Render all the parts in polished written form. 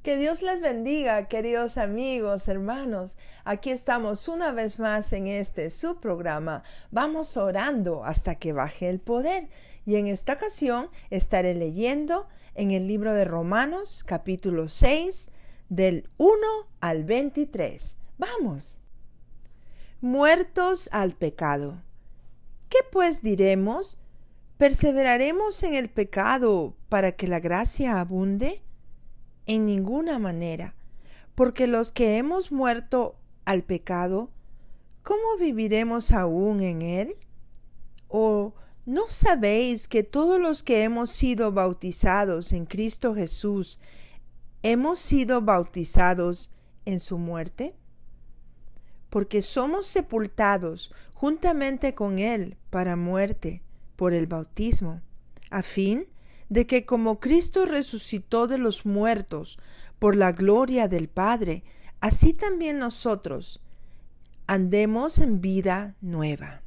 Que Dios les bendiga, queridos amigos, hermanos. Aquí estamos una vez más en su programa. Vamos orando hasta que baje el poder. Y en esta ocasión estaré leyendo en el libro de Romanos, capítulo 6, del 1 al 23. ¡Vamos! Muertos al pecado. ¿Qué pues diremos? ¿Perseveraremos en el pecado para que la gracia abunde? En ninguna manera, porque los que hemos muerto al pecado, ¿cómo viviremos aún en él? ¿O no sabéis que todos los que hemos sido bautizados en Cristo Jesús, hemos sido bautizados en su muerte? Porque somos sepultados juntamente con él para muerte por el bautismo, a fin de que como Cristo resucitó de los muertos por la gloria del Padre, así también nosotros andemos en vida nueva.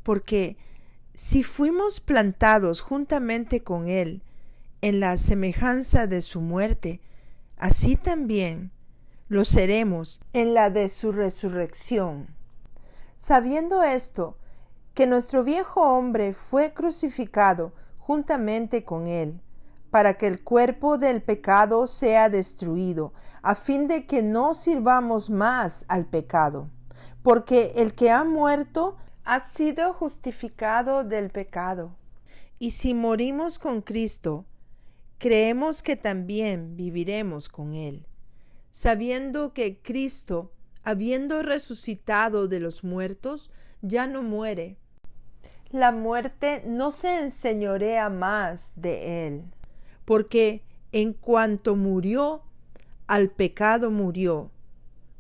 Porque si fuimos plantados juntamente con Él en la semejanza de su muerte, así también lo seremos en la de su resurrección. Sabiendo esto, que nuestro viejo hombre fue crucificado juntamente con él, para que el cuerpo del pecado sea destruido, a fin de que no sirvamos más al pecado. Porque el que ha muerto ha sido justificado del pecado. Y si morimos con Cristo, creemos que también viviremos con él, sabiendo que Cristo, habiendo resucitado de los muertos, ya no muere. La muerte no se enseñorea más de él, porque en cuanto murió, al pecado murió,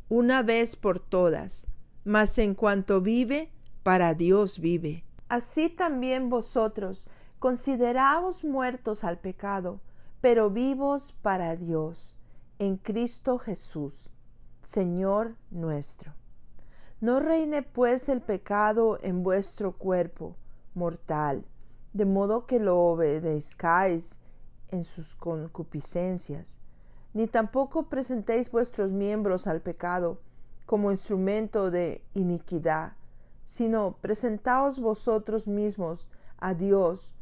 una vez por todas, mas en cuanto vive, para Dios vive. Así también vosotros consideraos muertos al pecado, pero vivos para Dios, en Cristo Jesús, Señor nuestro. No reine pues el pecado en vuestro cuerpo mortal, de modo que lo obedezcáis en sus concupiscencias, ni tampoco presentéis vuestros miembros al pecado como instrumento de iniquidad, sino presentaos vosotros mismos a Dios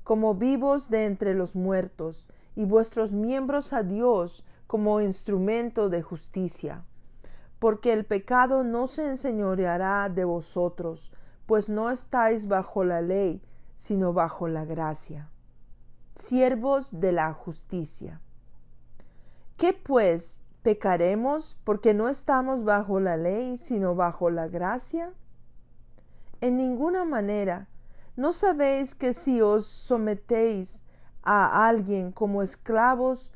como vivos de entre los muertos, y vuestros miembros a Dios como instrumento de justicia. Porque el pecado no se enseñoreará de vosotros, pues no estáis bajo la ley, sino bajo la gracia. Siervos de la justicia. ¿Qué pues? ¿Pecaremos porque no estamos bajo la ley, sino bajo la gracia? En ninguna manera. ¿No sabéis que si os sometéis a alguien como esclavos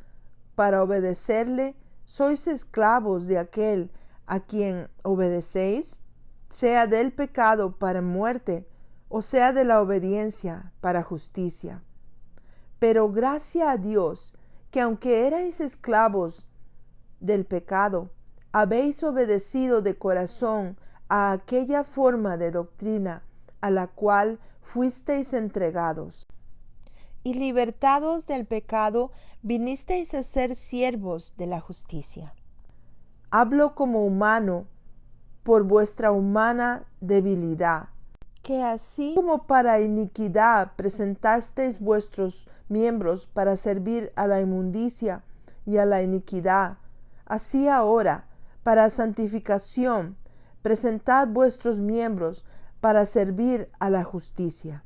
para obedecerle, sois esclavos de aquel a quien obedecéis, sea del pecado para muerte, o sea de la obediencia para justicia? Pero gracia a Dios, que aunque erais esclavos del pecado, habéis obedecido de corazón a aquella forma de doctrina a la cual fuisteis entregados. Y libertados del pecado, vinisteis a ser siervos de la justicia. Hablo como humano por vuestra humana debilidad, que así como para iniquidad presentasteis vuestros miembros para servir a la inmundicia y a la iniquidad, así ahora, para santificación, presentad vuestros miembros para servir a la justicia.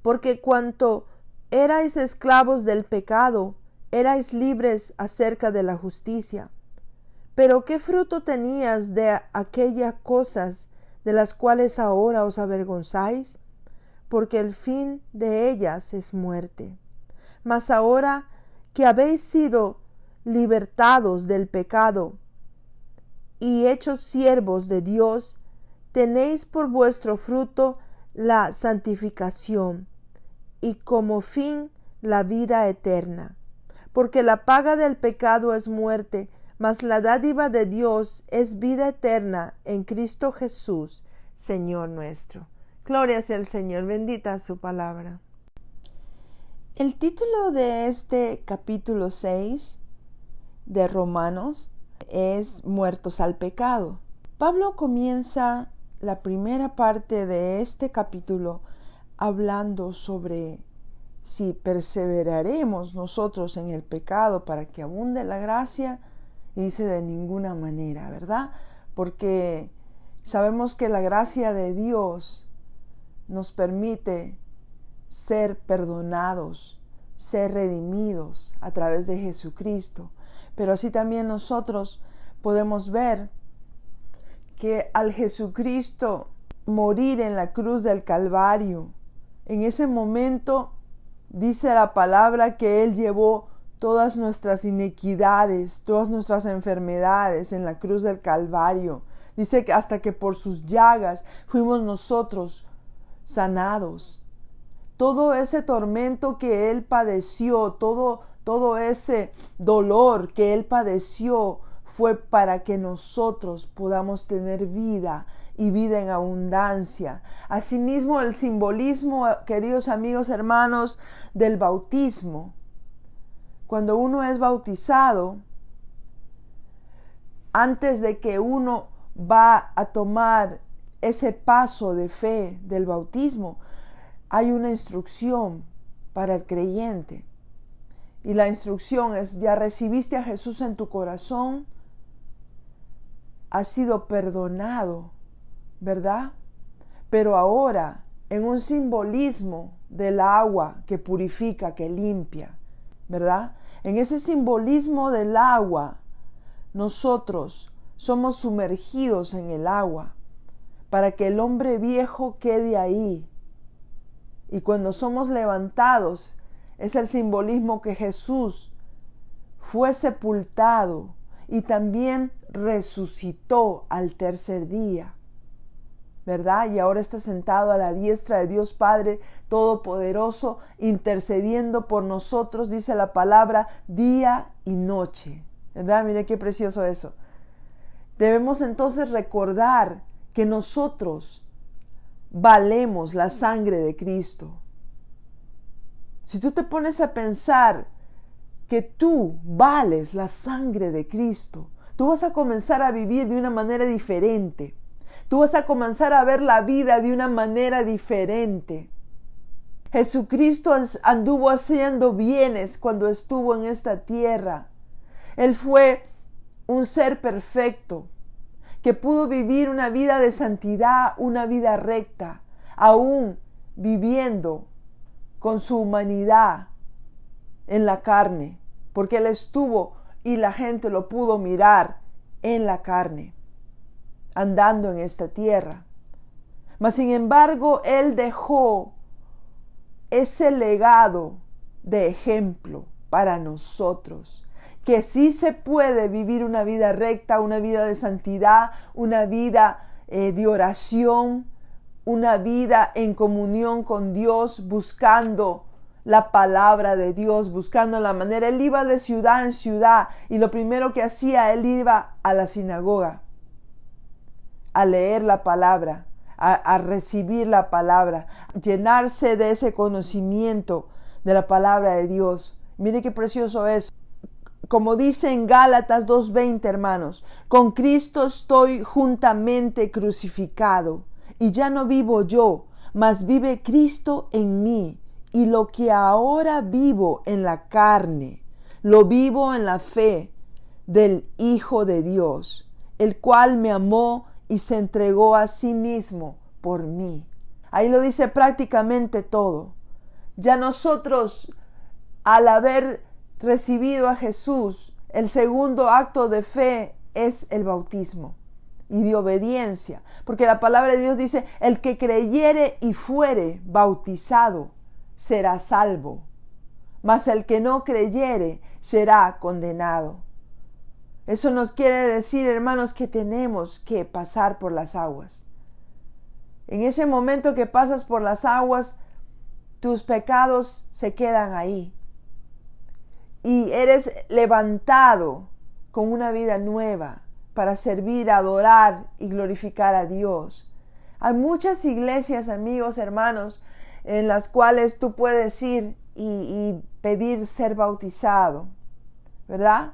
Porque cuanto erais esclavos del pecado, erais libres acerca de la justicia. Pero ¿qué fruto tenías de aquellas cosas de las cuales ahora os avergonzáis? Porque el fin de ellas es muerte. Mas ahora que habéis sido libertados del pecado y hechos siervos de Dios, tenéis por vuestro fruto la santificación y como fin la vida eterna. Porque la paga del pecado es muerte, mas la dádiva de Dios es vida eterna en Cristo Jesús, Señor nuestro. Gloria sea al Señor, bendita su palabra. El título de este capítulo 6 de Romanos es Muertos al pecado. Pablo comienza la primera parte de este capítulo hablando sobre si perseveraremos nosotros en el pecado para que abunde la gracia, y dice de ninguna manera, ¿verdad? Porque sabemos que la gracia de Dios nos permite ser perdonados, ser redimidos a través de Jesucristo. Pero así también nosotros podemos ver que al Jesucristo morir en la cruz del Calvario, en ese momento dice la palabra que Él llevó todas nuestras iniquidades, todas nuestras enfermedades en la cruz del Calvario. Dice que hasta que por sus llagas fuimos nosotros sanados. Todo ese tormento que Él padeció, todo ese dolor que Él padeció fue para que nosotros podamos tener vida y vida en abundancia. Asimismo, el simbolismo, queridos amigos, hermanos, del bautismo. Cuando uno es bautizado, antes de que uno va a tomar ese paso de fe del bautismo, hay una instrucción para el creyente. Y la instrucción es: ya recibiste a Jesús en tu corazón, has sido perdonado, ¿verdad? Pero ahora, en un simbolismo del agua que purifica, que limpia, ¿verdad? En ese simbolismo del agua, nosotros somos sumergidos en el agua para que el hombre viejo quede ahí. Y cuando somos levantados, es el simbolismo que Jesús fue sepultado y también resucitó al tercer día, ¿verdad? Y ahora está sentado a la diestra de Dios Padre Todopoderoso, intercediendo por nosotros, dice la palabra, día y noche, ¿verdad? Mire qué precioso eso. Debemos entonces recordar que nosotros valemos la sangre de Cristo. Si tú te pones a pensar que tú vales la sangre de Cristo, tú vas a comenzar a vivir de una manera diferente. Tú vas a comenzar a ver la vida de una manera diferente. Jesucristo anduvo haciendo bienes cuando estuvo en esta tierra. Él fue un ser perfecto que pudo vivir una vida de santidad, una vida recta, aún viviendo con su humanidad en la carne, porque Él estuvo y la gente lo pudo mirar en la carne, andando en esta tierra. Mas sin embargo, Él dejó ese legado de ejemplo para nosotros, que sí se puede vivir una vida recta, una vida de santidad, una vida de oración, una vida en comunión con Dios, buscando la palabra de Dios, buscando la manera. Él iba de ciudad en ciudad y lo primero que hacía, él iba a la sinagoga a leer la palabra, a recibir la palabra, llenarse de ese conocimiento de la palabra de Dios. Mire qué precioso es. Como dice en Gálatas 2:20, hermanos, con Cristo estoy juntamente crucificado, y ya no vivo yo, mas vive Cristo en mí. Y lo que ahora vivo en la carne, lo vivo en la fe del Hijo de Dios, el cual me amó y se entregó a sí mismo por mí. Ahí lo dice prácticamente todo. Ya nosotros, al haber recibido a Jesús, el segundo acto de fe es el bautismo y de obediencia, porque la palabra de Dios dice: el que creyere y fuere bautizado será salvo, mas el que no creyere será condenado. Eso nos quiere decir, hermanos, que tenemos que pasar por las aguas. En ese momento que pasas por las aguas, tus pecados se quedan ahí y eres levantado con una vida nueva para servir, adorar y glorificar a Dios. Hay muchas iglesias, amigos, hermanos, en las cuales tú puedes ir y pedir ser bautizado, ¿verdad?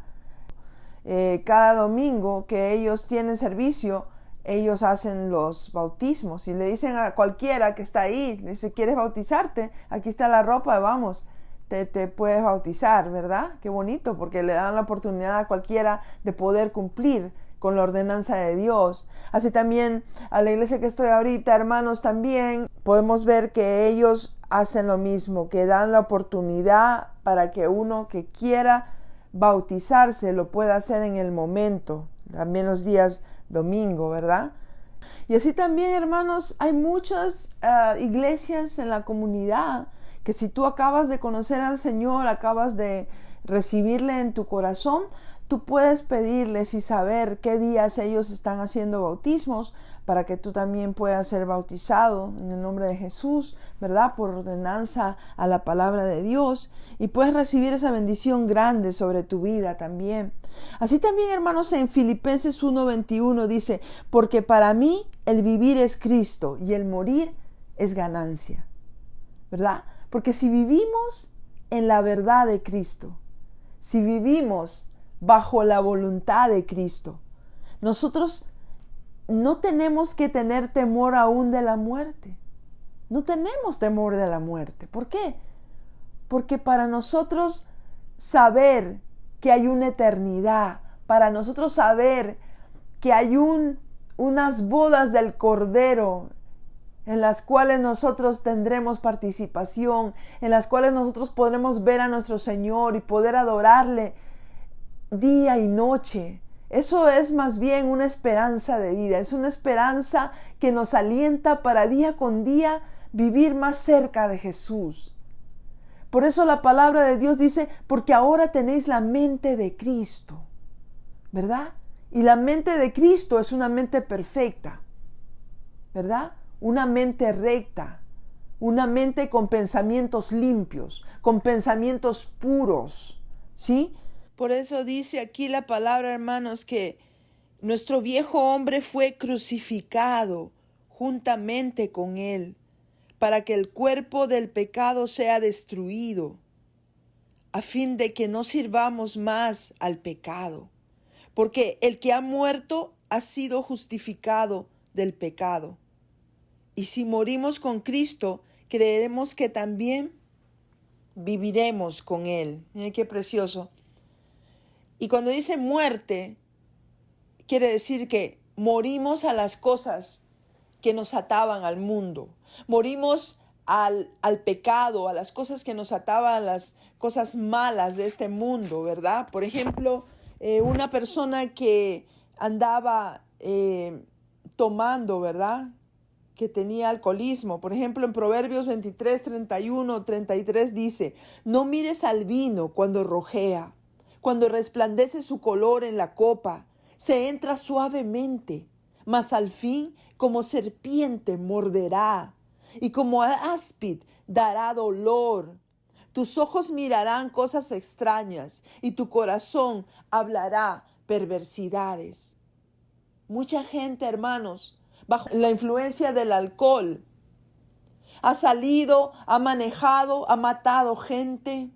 Cada domingo que ellos tienen servicio, ellos hacen los bautismos y le dicen a cualquiera que está ahí, le dice, ¿quieres bautizarte? Aquí está la ropa, vamos, te puedes bautizar, ¿verdad? Qué bonito, porque le dan la oportunidad a cualquiera de poder cumplir con la ordenanza de Dios. Así también a la iglesia que estoy ahorita, hermanos, también podemos ver que ellos hacen lo mismo, que dan la oportunidad para que uno que quiera bautizarse lo pueda hacer en el momento, también los días domingo, ¿verdad? Y así también, hermanos, hay muchas iglesias en la comunidad que si tú acabas de conocer al Señor, acabas de recibirle en tu corazón, tú puedes pedirles y saber qué días ellos están haciendo bautismos para que tú también puedas ser bautizado en el nombre de Jesús, ¿verdad? Por ordenanza a la palabra de Dios, y puedes recibir esa bendición grande sobre tu vida también. Así también, hermanos, en Filipenses 1:21 dice, porque para mí el vivir es Cristo y el morir es ganancia, ¿verdad? Porque si vivimos en la verdad de Cristo, si vivimos bajo la voluntad de Cristo, nosotros no tenemos que tener temor aún de la muerte. No tenemos temor de la muerte. ¿Por qué? Porque para nosotros saber que hay una eternidad, para nosotros saber que hay unas bodas del Cordero en las cuales nosotros tendremos participación, en las cuales nosotros podremos ver a nuestro Señor y poder adorarle día y noche. Eso es más bien una esperanza de vida, es una esperanza que nos alienta para día con día vivir más cerca de Jesús. Por eso la palabra de Dios dice, porque ahora tenéis la mente de Cristo, ¿verdad? Y la mente de Cristo es una mente perfecta, ¿verdad? Una mente recta, una mente con pensamientos limpios, con pensamientos puros, ¿sí? Por eso dice aquí la palabra, hermanos, que nuestro viejo hombre fue crucificado juntamente con él, para que el cuerpo del pecado sea destruido, a fin de que no sirvamos más al pecado, porque el que ha muerto ha sido justificado del pecado. Y si morimos con Cristo, creeremos que también viviremos con Él. Miren qué precioso. Y cuando dice muerte, quiere decir que morimos a las cosas que nos ataban al mundo. Morimos al pecado, a las cosas que nos ataban, a las cosas malas de este mundo, ¿verdad? Por ejemplo, una persona que andaba tomando, ¿verdad?, que tenía alcoholismo. Por ejemplo, en Proverbios 23, 31, 33 dice, no mires al vino cuando rojea, cuando resplandece su color en la copa, se entra suavemente, mas al fin como serpiente morderá, y como áspid dará dolor. Tus ojos mirarán cosas extrañas, y tu corazón hablará perversidades. Mucha gente, hermanos, bajo la influencia del alcohol, ha salido, ha manejado, ha matado gente,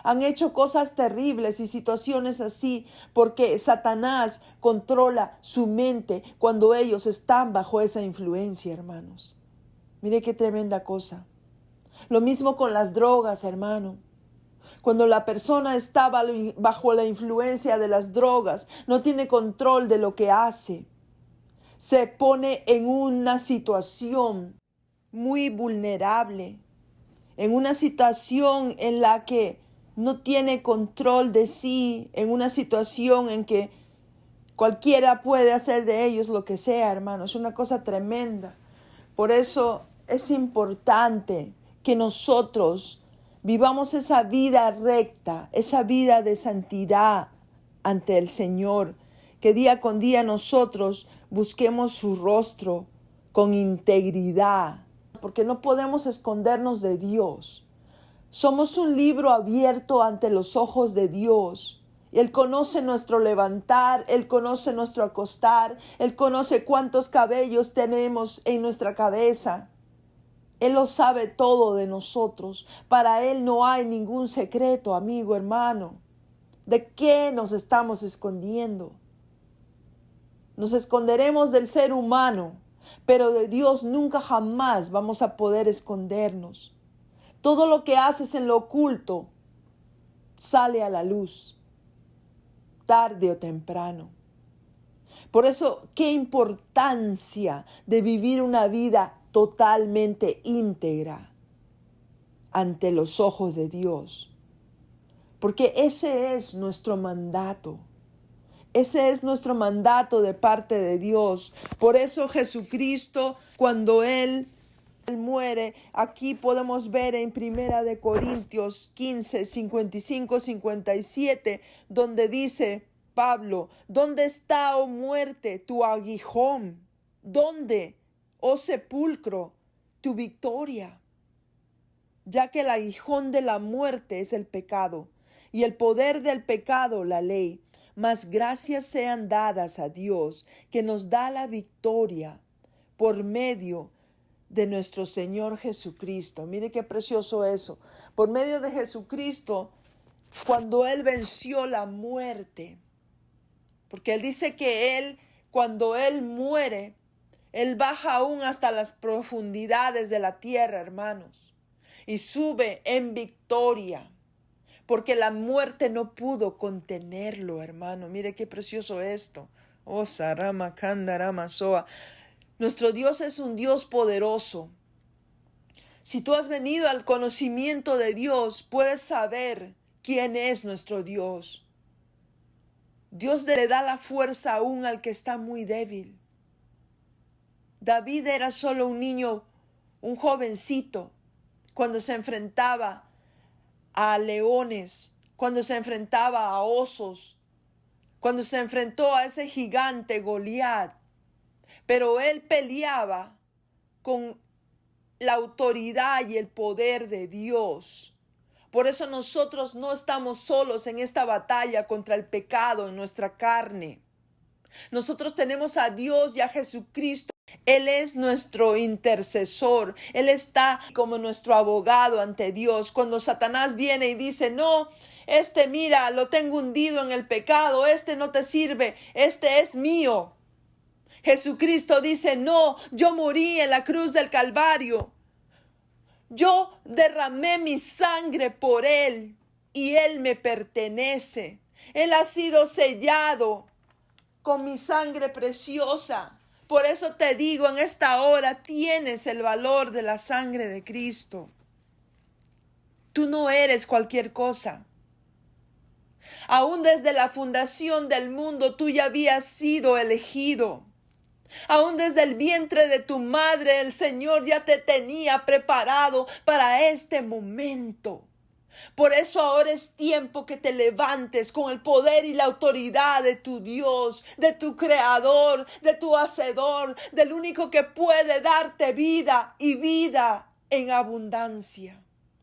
han hecho cosas terribles y situaciones así, porque Satanás controla su mente cuando ellos están bajo esa influencia, hermanos. Mire qué tremenda cosa. Lo mismo con las drogas, hermano. Cuando la persona está bajo la influencia de las drogas, no tiene control de lo que hace, se pone en una situación muy vulnerable, en una situación en la que no tiene control de sí, en una situación en que cualquiera puede hacer de ellos lo que sea, hermano. Es una cosa tremenda. Por eso es importante que nosotros vivamos esa vida recta, esa vida de santidad ante el Señor, que día con día nosotros busquemos su rostro con integridad, porque no podemos escondernos de Dios. Somos un libro abierto ante los ojos de Dios. Él conoce nuestro levantar, Él conoce nuestro acostar, Él conoce cuántos cabellos tenemos en nuestra cabeza. Él lo sabe todo de nosotros. Para Él no hay ningún secreto, amigo, hermano. ¿De qué nos estamos escondiendo? Nos esconderemos del ser humano, pero de Dios nunca jamás vamos a poder escondernos. Todo lo que haces en lo oculto sale a la luz, tarde o temprano. Por eso, qué importancia de vivir una vida totalmente íntegra ante los ojos de Dios. Porque ese es nuestro mandato. Ese es nuestro mandato de parte de Dios. Por eso Jesucristo, cuando Él muere, aquí podemos ver en 1 Corintios 15, 55, 57, donde dice Pablo: ¿dónde está, oh muerte, tu aguijón? ¿Dónde, oh sepulcro, tu victoria? Ya que el aguijón de la muerte es el pecado, y el poder del pecado la ley. Mas gracias sean dadas a Dios, que nos da la victoria por medio de nuestro Señor Jesucristo. Mire qué precioso eso. Por medio de Jesucristo, cuando Él venció la muerte. Porque Él dice que Él, cuando Él muere, Él baja aún hasta las profundidades de la tierra, hermanos, y sube en victoria. Porque la muerte no pudo contenerlo, hermano. Mire qué precioso esto. Oh, Sarama Kandarama Soa. Nuestro Dios es un Dios poderoso. Si tú has venido al conocimiento de Dios, puedes saber quién es nuestro Dios. Dios le da la fuerza aún al que está muy débil. David era solo un niño, un jovencito, cuando se enfrentaba a leones, cuando se enfrentaba a osos, cuando se enfrentó a ese gigante Goliat. Pero él peleaba con la autoridad y el poder de Dios. Por eso nosotros no estamos solos en esta batalla contra el pecado en nuestra carne. Nosotros tenemos a Dios y a Jesucristo. Él es nuestro intercesor. Él está como nuestro abogado ante Dios. Cuando Satanás viene y dice: no, mira, lo tengo hundido en el pecado, no te sirve, es mío. Jesucristo dice: no, yo morí en la cruz del Calvario. Yo derramé mi sangre por Él y Él me pertenece. Él ha sido sellado con mi sangre preciosa. Por eso te digo, en esta hora tienes el valor de la sangre de Cristo. Tú no eres cualquier cosa. Aún desde la fundación del mundo tú ya habías sido elegido. Aún desde el vientre de tu madre el Señor ya te tenía preparado para este momento. Por eso ahora es tiempo que te levantes con el poder y la autoridad de tu Dios, de tu Creador, de tu Hacedor, del único que puede darte vida y vida en abundancia.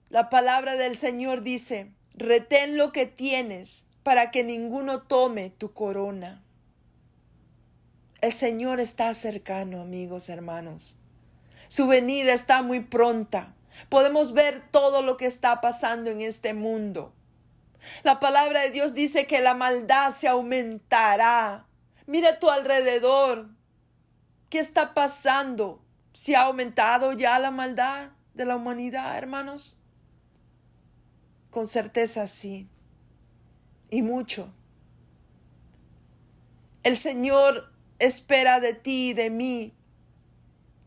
La palabra del Señor dice: retén lo que tienes para que ninguno tome tu corona. El Señor está cercano, amigos, hermanos. Su venida está muy pronta. Podemos ver todo lo que está pasando en este mundo. La palabra de Dios dice que la maldad se aumentará. Mira a tu alrededor. ¿Qué está pasando? ¿Se ha aumentado ya la maldad de la humanidad, hermanos? Con certeza sí. Y mucho. El Señor espera de ti y de mí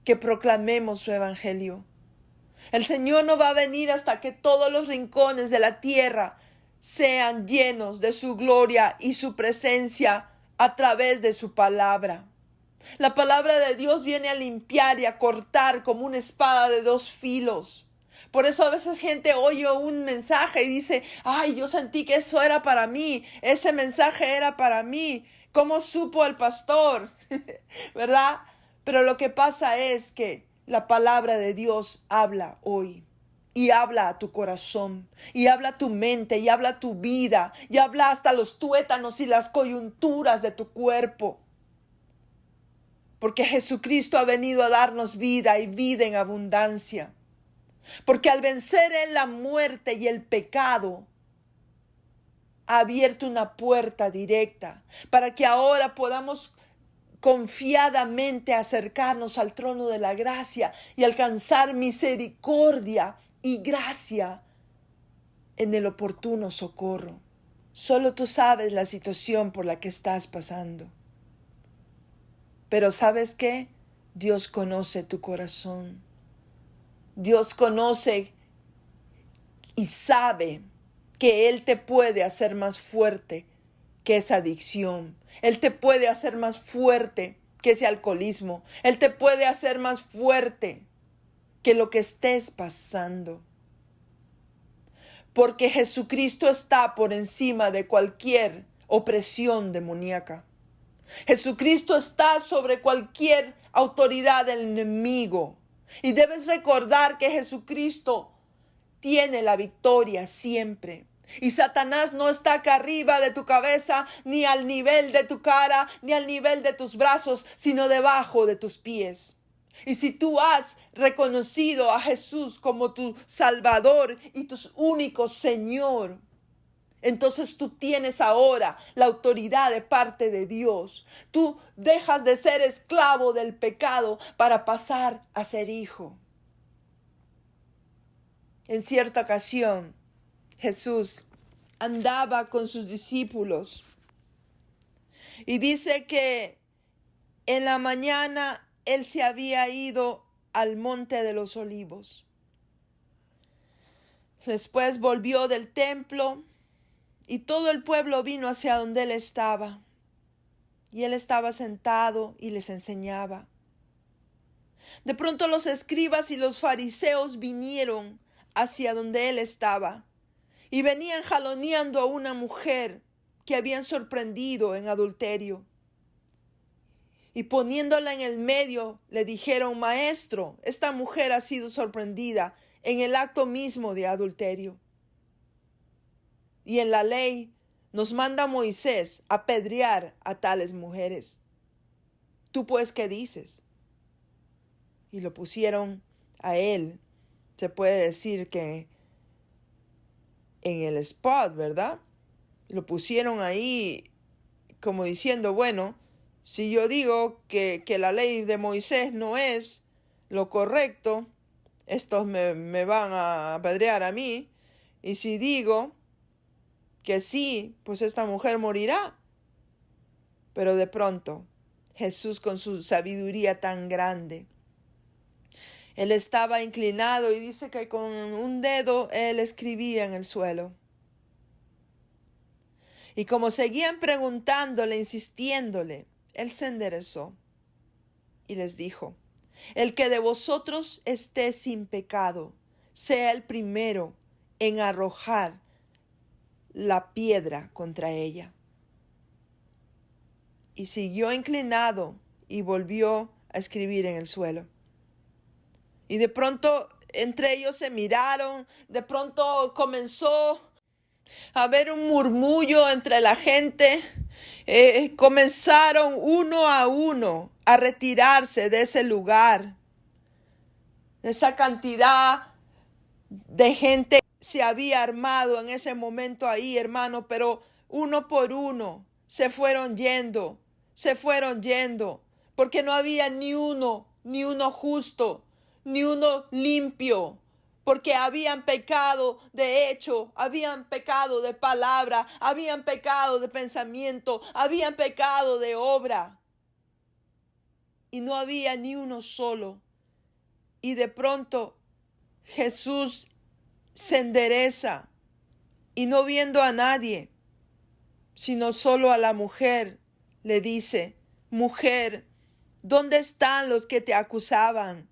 que proclamemos su evangelio. El Señor no va a venir hasta que todos los rincones de la tierra sean llenos de su gloria y su presencia a través de su palabra. La palabra de Dios viene a limpiar y a cortar como una espada de dos filos. Por eso a veces gente oye un mensaje y dice: ay, yo sentí que eso era para mí, ese mensaje era para mí. ¿Cómo supo el pastor? ¿Verdad? Pero lo que pasa es que la palabra de Dios habla hoy y habla a tu corazón y habla a tu mente y habla a tu vida y habla hasta los tuétanos y las coyunturas de tu cuerpo. Porque Jesucristo ha venido a darnos vida y vida en abundancia. Porque al vencer en la muerte y el pecado, ha abierto una puerta directa para que ahora podamos confiadamente acercarnos al trono de la gracia y alcanzar misericordia y gracia en el oportuno socorro. Solo tú sabes la situación por la que estás pasando. Pero ¿sabes qué? Dios conoce tu corazón. Dios conoce y sabe que Él te puede hacer más fuerte que esa adicción. Él te puede hacer más fuerte que ese alcoholismo. Él te puede hacer más fuerte que lo que estés pasando. Porque Jesucristo está por encima de cualquier opresión demoníaca. Jesucristo está sobre cualquier autoridad del enemigo. Y debes recordar que Jesucristo tiene la victoria siempre. Y Satanás no está acá arriba de tu cabeza, ni al nivel de tu cara, ni al nivel de tus brazos, sino debajo de tus pies. Y si tú has reconocido a Jesús como tu Salvador y tu único Señor, entonces tú tienes ahora la autoridad de parte de Dios. Tú dejas de ser esclavo del pecado para pasar a ser hijo. En cierta ocasión, Jesús andaba con sus discípulos y dice que en la mañana Él se había ido al monte de los olivos. Después volvió del templo y todo el pueblo vino hacia donde Él estaba. Y Él estaba sentado y les enseñaba. De pronto los escribas y los fariseos vinieron hacia donde Él estaba y venían jaloneando a una mujer que habían sorprendido en adulterio. Y poniéndola en el medio, le dijeron: Maestro, esta mujer ha sido sorprendida en el acto mismo de adulterio. Y en la ley nos manda Moisés apedrear a tales mujeres. ¿Tú pues qué dices? Y lo pusieron a él, se puede decir que en el spot, ¿verdad? Lo pusieron ahí como diciendo, bueno, si yo digo que la ley de Moisés no es lo correcto, estos me van a apedrear a mí. Y si digo que sí, pues esta mujer morirá. Pero de pronto, Jesús con su sabiduría tan grande, Él estaba inclinado y dice que con un dedo Él escribía en el suelo. Y como seguían preguntándole, insistiéndole, Él se enderezó y les dijo: El que de vosotros esté sin pecado, sea el primero en arrojar la piedra contra ella. Y siguió inclinado y volvió a escribir en el suelo. Y de pronto entre ellos se miraron, de pronto comenzó a haber un murmullo entre la gente. Comenzaron uno a uno a retirarse de ese lugar. Esa cantidad de gente se había armado en ese momento ahí, hermano, pero uno por uno se fueron yendo, porque no había ni uno justo, ni uno limpio, porque habían pecado de hecho, habían pecado de palabra, habían pecado de pensamiento, habían pecado de obra, y no había ni uno solo. Y de pronto Jesús se endereza y no viendo a nadie, sino solo a la mujer, le dice: Mujer, ¿dónde están los que te acusaban?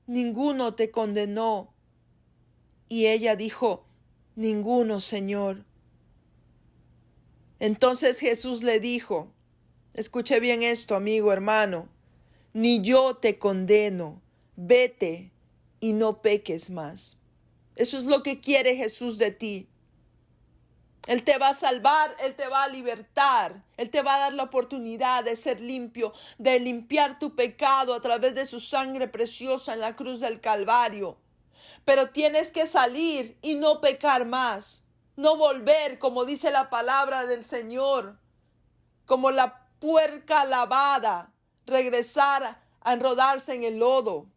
Ninguno te condenó. Y ella dijo: Ninguno, Señor. Entonces Jesús le dijo, escuche bien esto, amigo, hermano: Ni yo te condeno, vete y no peques más. Eso es lo que quiere Jesús de ti. Él te va a salvar, Él te va a libertar, Él te va a dar la oportunidad de ser limpio, de limpiar tu pecado a través de su sangre preciosa en la cruz del Calvario. Pero tienes que salir y no pecar más. No volver, como dice la palabra del Señor, como la puerca lavada, regresar a enrodarse en el lodo.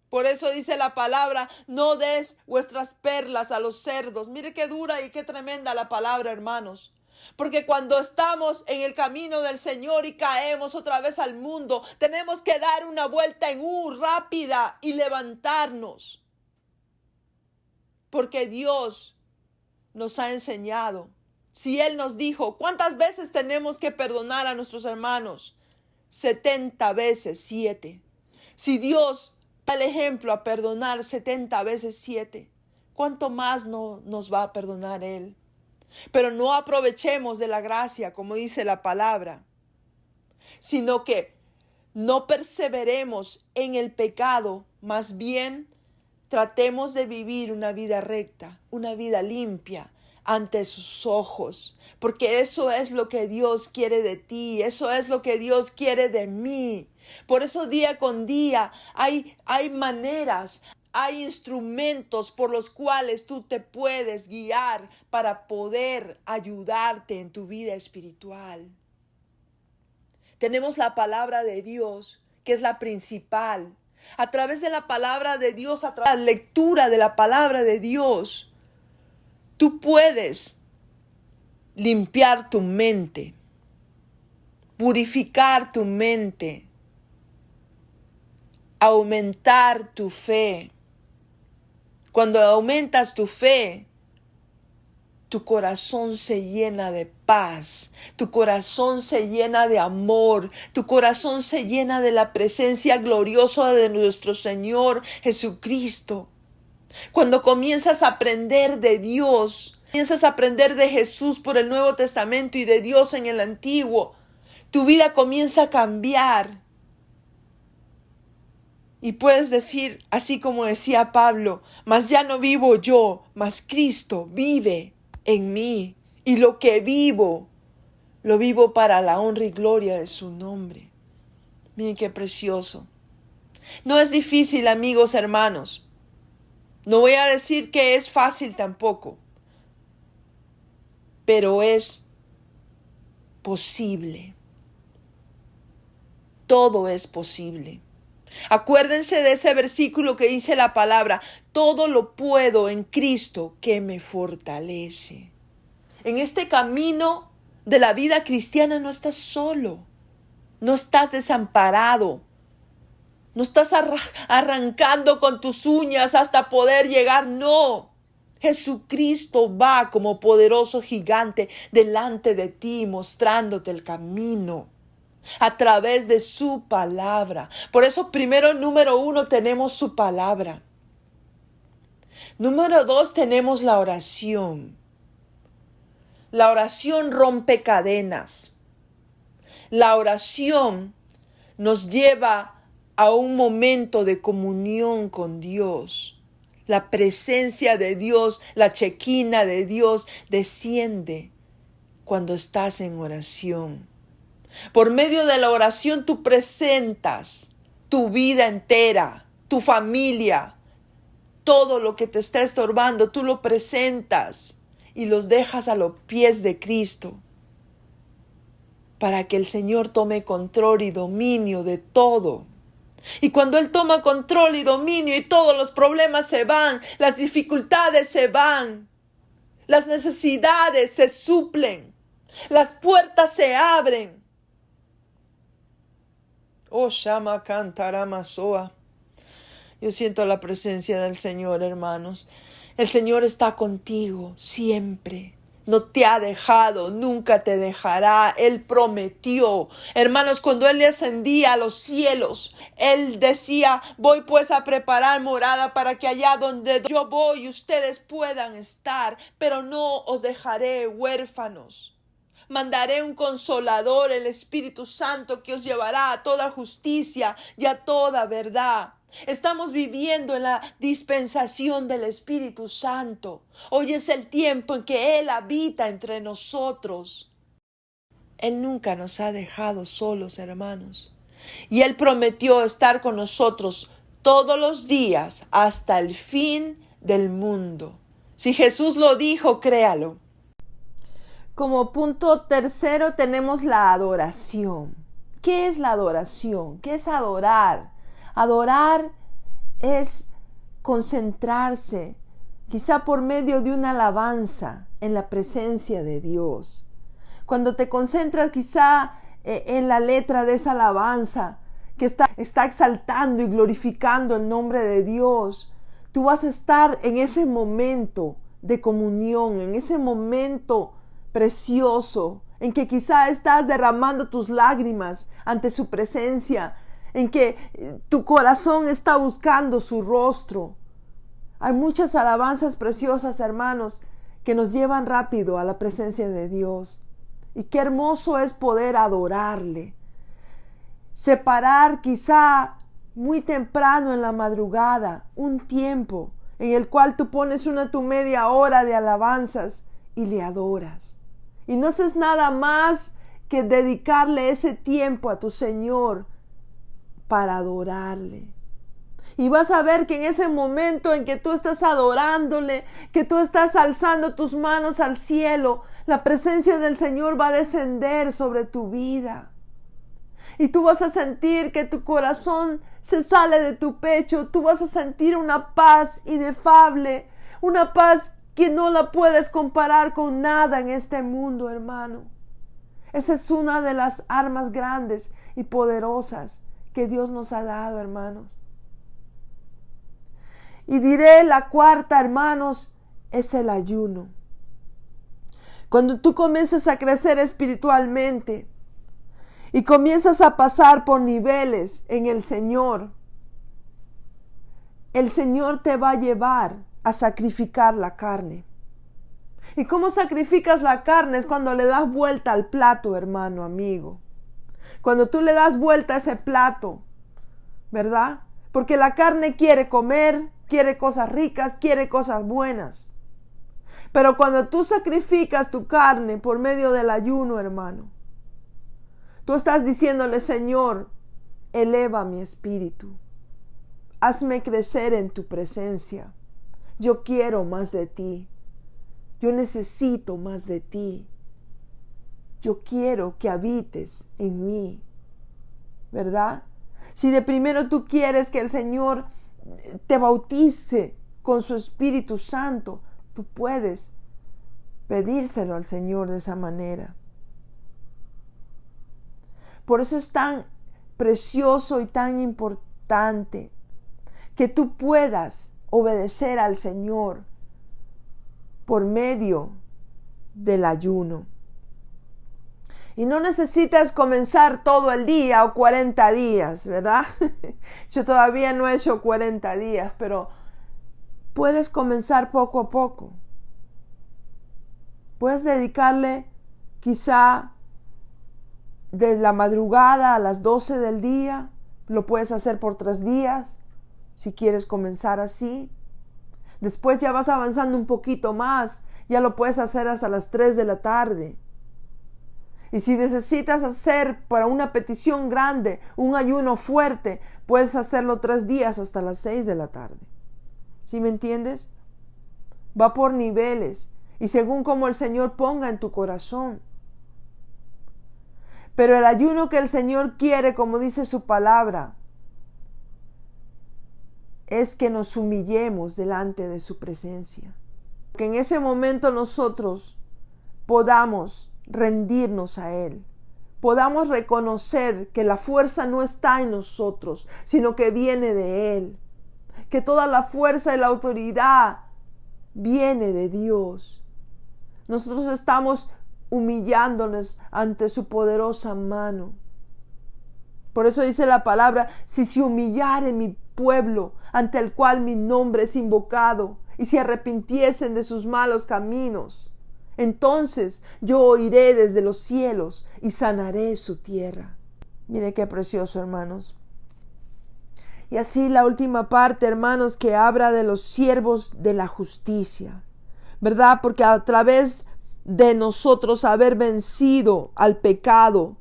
Por eso dice la palabra, no des vuestras perlas a los cerdos. Mire qué dura y qué tremenda la palabra, hermanos. Porque cuando estamos en el camino del Señor y caemos otra vez al mundo, tenemos que dar una vuelta en U rápida y levantarnos. Porque Dios nos ha enseñado. Si Él nos dijo, ¿cuántas veces tenemos que perdonar a nuestros hermanos? 70 veces 7. Si Dios da el ejemplo a perdonar 70 veces 7, ¿cuánto más no nos va a perdonar Él? Pero no aprovechemos de la gracia, como dice la palabra, sino que no perseveremos en el pecado, más bien tratemos de vivir una vida recta, una vida limpia ante sus ojos, porque eso es lo que Dios quiere de ti, eso es lo que Dios quiere de mí. Por eso día con día hay maneras, hay instrumentos por los cuales tú te puedes guiar para poder ayudarte en tu vida espiritual. Tenemos la palabra de Dios, que es la principal. A través de la palabra de Dios, a través de la lectura de la palabra de Dios, tú puedes limpiar tu mente, purificar tu mente, aumentar tu fe. Cuando aumentas tu fe, tu corazón se llena de paz, tu corazón se llena de amor, tu corazón se llena de la presencia gloriosa de nuestro Señor Jesucristo. Cuando comienzas a aprender de Dios, comienzas a aprender de Jesús por el Nuevo Testamento y de Dios en el Antiguo, tu vida comienza a cambiar. Y puedes decir, así como decía Pablo, mas ya no vivo yo, mas Cristo vive en mí. Y lo que vivo, lo vivo para la honra y gloria de su nombre. Miren qué precioso. No es difícil, amigos, hermanos. No voy a decir que es fácil tampoco. Pero es posible. Todo es posible. Acuérdense de ese versículo que dice la palabra, todo lo puedo en Cristo que me fortalece. En este camino de la vida cristiana no estás solo, no estás desamparado, no estás arrancando con tus uñas hasta poder llegar, no. Jesucristo va como poderoso gigante delante de ti, mostrándote el camino a través de su palabra. Por eso, número 1, tenemos su palabra. Número 2, tenemos la oración. La oración rompe cadenas. La oración nos lleva a un momento de comunión con Dios. La presencia de Dios, la chequina de Dios desciende cuando estás en oración. Por medio de la oración tú presentas tu vida entera, tu familia, todo lo que te está estorbando, tú lo presentas y los dejas a los pies de Cristo para que el Señor tome control y dominio de todo. Y cuando Él toma control y dominio y todos los problemas se van, las dificultades se van, las necesidades se suplen, las puertas se abren. Oh, Shama Cantaramasoa. Yo siento la presencia del Señor, hermanos. El Señor está contigo siempre. No te ha dejado, nunca te dejará. Él prometió. Hermanos, cuando Él le ascendía a los cielos, Él decía, voy pues a preparar morada para que allá donde yo voy ustedes puedan estar, pero no os dejaré huérfanos. Mandaré un consolador, el Espíritu Santo, que os llevará a toda justicia y a toda verdad. Estamos viviendo en la dispensación del Espíritu Santo. Hoy es el tiempo en que Él habita entre nosotros. Él nunca nos ha dejado solos, hermanos. Y Él prometió estar con nosotros todos los días hasta el fin del mundo. Si Jesús lo dijo, créalo. Como punto tercero tenemos la adoración. ¿Qué es la adoración? ¿Qué es adorar? Adorar es concentrarse, quizá por medio de una alabanza en la presencia de Dios. Cuando te concentras quizá en la letra de esa alabanza que está exaltando y glorificando el nombre de Dios, tú vas a estar en ese momento de comunión, en ese momento precioso, en que quizá estás derramando tus lágrimas ante su presencia, en que tu corazón está buscando su rostro. Hay muchas alabanzas preciosas, hermanos, que nos llevan rápido a la presencia de Dios. Y qué hermoso es poder adorarle. Separar quizá muy temprano en la madrugada un tiempo en el cual tú pones tu media hora de alabanzas y le adoras. Y no haces nada más que dedicarle ese tiempo a tu Señor para adorarle. Y vas a ver que en ese momento en que tú estás adorándole, que tú estás alzando tus manos al cielo, la presencia del Señor va a descender sobre tu vida. Y tú vas a sentir que tu corazón se sale de tu pecho. Tú vas a sentir una paz inefable, una paz que no la puedes comparar con nada en este mundo, hermano. Esa es una de las armas grandes y poderosas que Dios nos ha dado, hermanos. Y diré la cuarta, hermanos, es el ayuno. Cuando tú comienzas a crecer espiritualmente y comienzas a pasar por niveles en el Señor te va a llevar a sacrificar la carne. ¿Y cómo sacrificas la carne? Es cuando le das vuelta al plato, hermano, amigo. Cuando tú le das vuelta a ese plato, ¿verdad? Porque la carne quiere comer, quiere cosas ricas, quiere cosas buenas. Pero cuando tú sacrificas tu carne por medio del ayuno, hermano, tú estás diciéndole: Señor, eleva mi espíritu. Hazme crecer en tu presencia. Yo quiero más de ti. Yo necesito más de ti. Yo quiero que habites en mí. ¿Verdad? Si de primero tú quieres que el Señor te bautice con su Espíritu Santo, tú puedes pedírselo al Señor de esa manera. Por eso es tan precioso y tan importante que tú puedas obedecer al Señor por medio del ayuno. Y no necesitas comenzar todo el día o 40 días, ¿verdad? Yo todavía no he hecho 40 días, pero puedes comenzar poco a poco. Puedes dedicarle quizá de la madrugada a las 12 del día. Lo puedes hacer por 3 días, si quieres comenzar así. Después ya vas avanzando un poquito más. Ya lo puedes hacer hasta las 3 de la tarde. Y si necesitas hacer para una petición grande un ayuno fuerte, puedes hacerlo 3 días hasta las 6 de la tarde. ¿Sí me entiendes? Va por niveles y según como el Señor ponga en tu corazón. Pero el ayuno que el Señor quiere, como dice su palabra, es que nos humillemos delante de su presencia. Que en ese momento nosotros podamos rendirnos a Él. Podamos reconocer que la fuerza no está en nosotros, sino que viene de Él. Que toda la fuerza y la autoridad viene de Dios. Nosotros estamos humillándonos ante su poderosa mano. Por eso dice la palabra: si se humillare mi pueblo, ante el cual mi nombre es invocado, y se arrepintiesen de sus malos caminos, entonces yo oiré desde los cielos y sanaré su tierra. Mire qué precioso, hermanos. Y así la última parte, hermanos, que habla de los siervos de la justicia, ¿verdad? Porque a través de nosotros haber vencido al pecado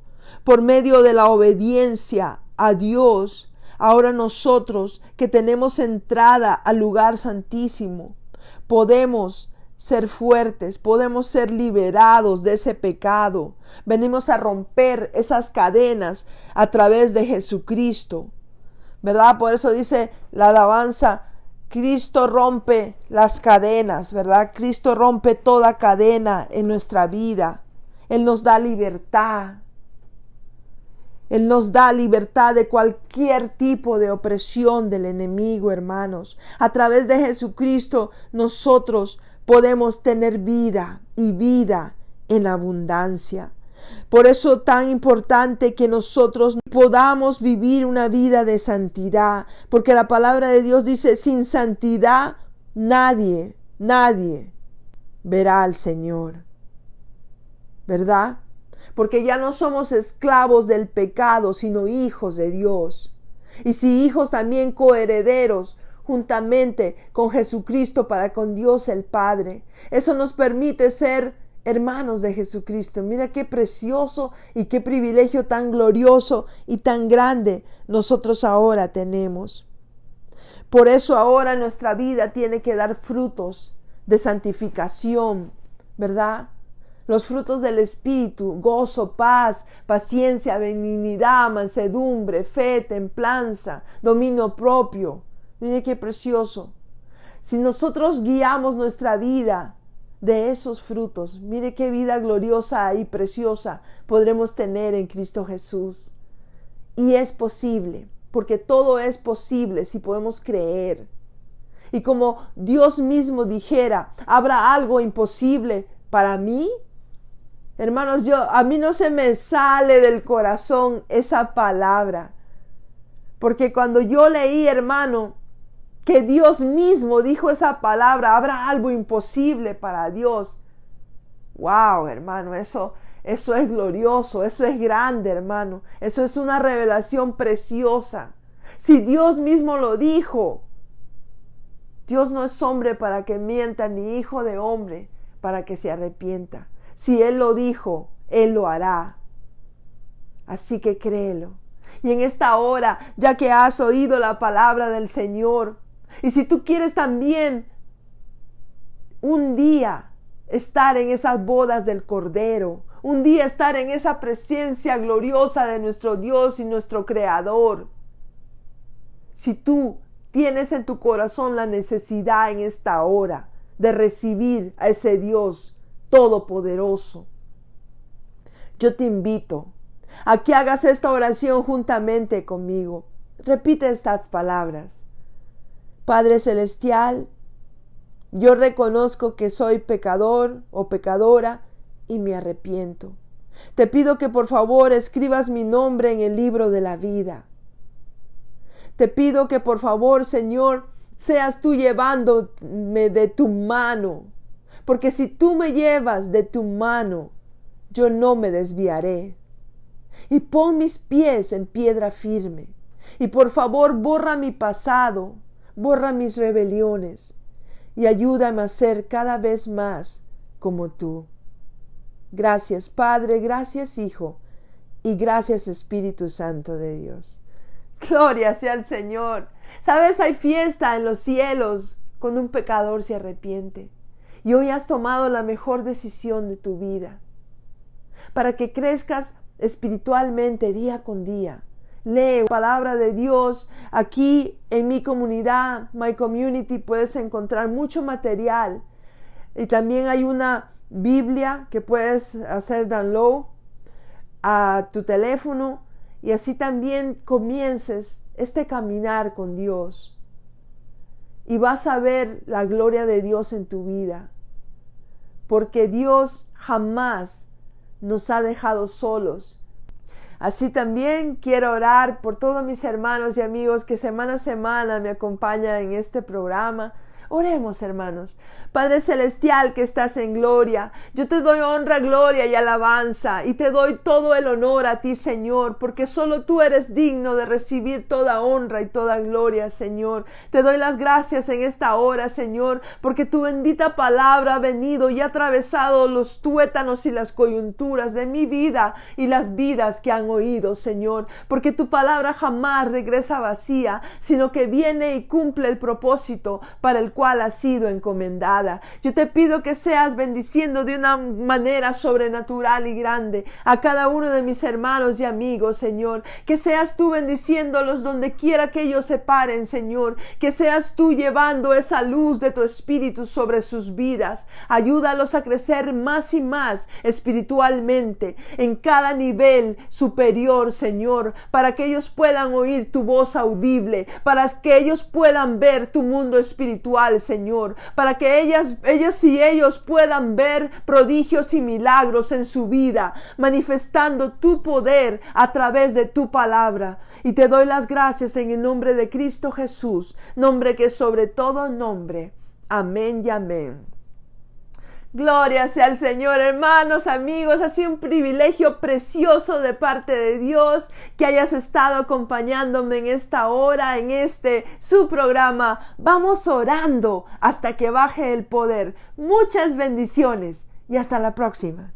por medio de la obediencia a Dios, ahora nosotros que tenemos entrada al lugar santísimo, podemos ser fuertes, podemos ser liberados de ese pecado. Venimos a romper esas cadenas a través de Jesucristo, ¿verdad? Por eso dice la alabanza, Cristo rompe las cadenas, ¿verdad? Cristo rompe toda cadena en nuestra vida. Él nos da libertad. Él nos da libertad de cualquier tipo de opresión del enemigo, hermanos. A través de Jesucristo nosotros podemos tener vida y vida en abundancia. Por eso tan importante que nosotros podamos vivir una vida de santidad, porque la palabra de Dios dice, sin santidad nadie verá al Señor, ¿verdad? Porque ya no somos esclavos del pecado, sino hijos de Dios. Y si hijos, también coherederos juntamente con Jesucristo para con Dios el Padre. Eso nos permite ser hermanos de Jesucristo. Mira qué precioso y qué privilegio tan glorioso y tan grande nosotros ahora tenemos. Por eso ahora nuestra vida tiene que dar frutos de santificación, ¿verdad? Los frutos del Espíritu, gozo, paz, paciencia, benignidad, mansedumbre, fe, templanza, dominio propio. Mire qué precioso. Si nosotros guiamos nuestra vida de esos frutos, mire qué vida gloriosa y preciosa podremos tener en Cristo Jesús. Y es posible, porque todo es posible si podemos creer. Y como Dios mismo dijera, ¿habrá algo imposible para mí? Hermanos, a mí no se me sale del corazón esa palabra. Porque cuando yo leí, hermano, que Dios mismo dijo esa palabra, ¿habrá algo imposible para Dios? Wow, hermano, eso es glorioso, eso es grande, hermano. Eso es una revelación preciosa. Si Dios mismo lo dijo, Dios no es hombre para que mienta, ni hijo de hombre para que se arrepienta. Si Él lo dijo, Él lo hará. Así que créelo. Y en esta hora, ya que has oído la palabra del Señor, y si tú quieres también un día estar en esas bodas del Cordero, un día estar en esa presencia gloriosa de nuestro Dios y nuestro Creador, si tú tienes en tu corazón la necesidad en esta hora de recibir a ese Dios todopoderoso, yo te invito a que hagas esta oración juntamente conmigo. Repite estas palabras. Padre Celestial, yo reconozco que soy pecador o pecadora y me arrepiento. Te pido que por favor escribas mi nombre en el libro de la vida. Te pido que por favor, Señor, seas tú llevándome de tu mano, porque si tú me llevas de tu mano, yo no me desviaré. Y pon mis pies en piedra firme. Y por favor, borra mi pasado, borra mis rebeliones y ayúdame a ser cada vez más como tú. Gracias, Padre, gracias, Hijo, y gracias, Espíritu Santo de Dios. Gloria sea al Señor. ¿Sabes? Hay fiesta en los cielos cuando un pecador se arrepiente. Y hoy has tomado la mejor decisión de tu vida. Para que crezcas espiritualmente día con día. Lee la palabra de Dios. Aquí en mi comunidad, My Community, puedes encontrar mucho material. Y también hay una Biblia que puedes hacer download a tu teléfono. Y así también comiences este caminar con Dios. Y vas a ver la gloria de Dios en tu vida. Porque Dios jamás nos ha dejado solos. Así también quiero orar por todos mis hermanos y amigos que semana a semana me acompañan en este programa. Oremos, hermanos. Padre Celestial que estás en gloria, yo te doy honra, gloria y alabanza y te doy todo el honor a ti, Señor, porque solo tú eres digno de recibir toda honra y toda gloria, Señor. Te doy las gracias en esta hora, Señor, porque tu bendita palabra ha venido y ha atravesado los tuétanos y las coyunturas de mi vida y las vidas que han oído, Señor, porque tu palabra jamás regresa vacía, sino que viene y cumple el propósito para el cual ha sido encomendada. Yo te pido que seas bendiciendo de una manera sobrenatural y grande a cada uno de mis hermanos y amigos, Señor, que seas tú bendiciéndolos donde quiera que ellos se paren, Señor, que seas tú llevando esa luz de tu Espíritu sobre sus vidas. Ayúdalos a crecer más y más espiritualmente en cada nivel superior, Señor, para que ellos puedan oír tu voz audible, para que ellos puedan ver tu mundo espiritual, Señor, para que ellas y ellos puedan ver prodigios y milagros en su vida, manifestando tu poder a través de tu palabra. Y te doy las gracias en el nombre de Cristo Jesús, nombre que es sobre todo nombre. Amén y amén. Gloria sea al Señor, hermanos, amigos. Ha sido un privilegio precioso de parte de Dios que hayas estado acompañándome en esta hora, en su programa. Vamos orando hasta que baje el poder. Muchas bendiciones y hasta la próxima.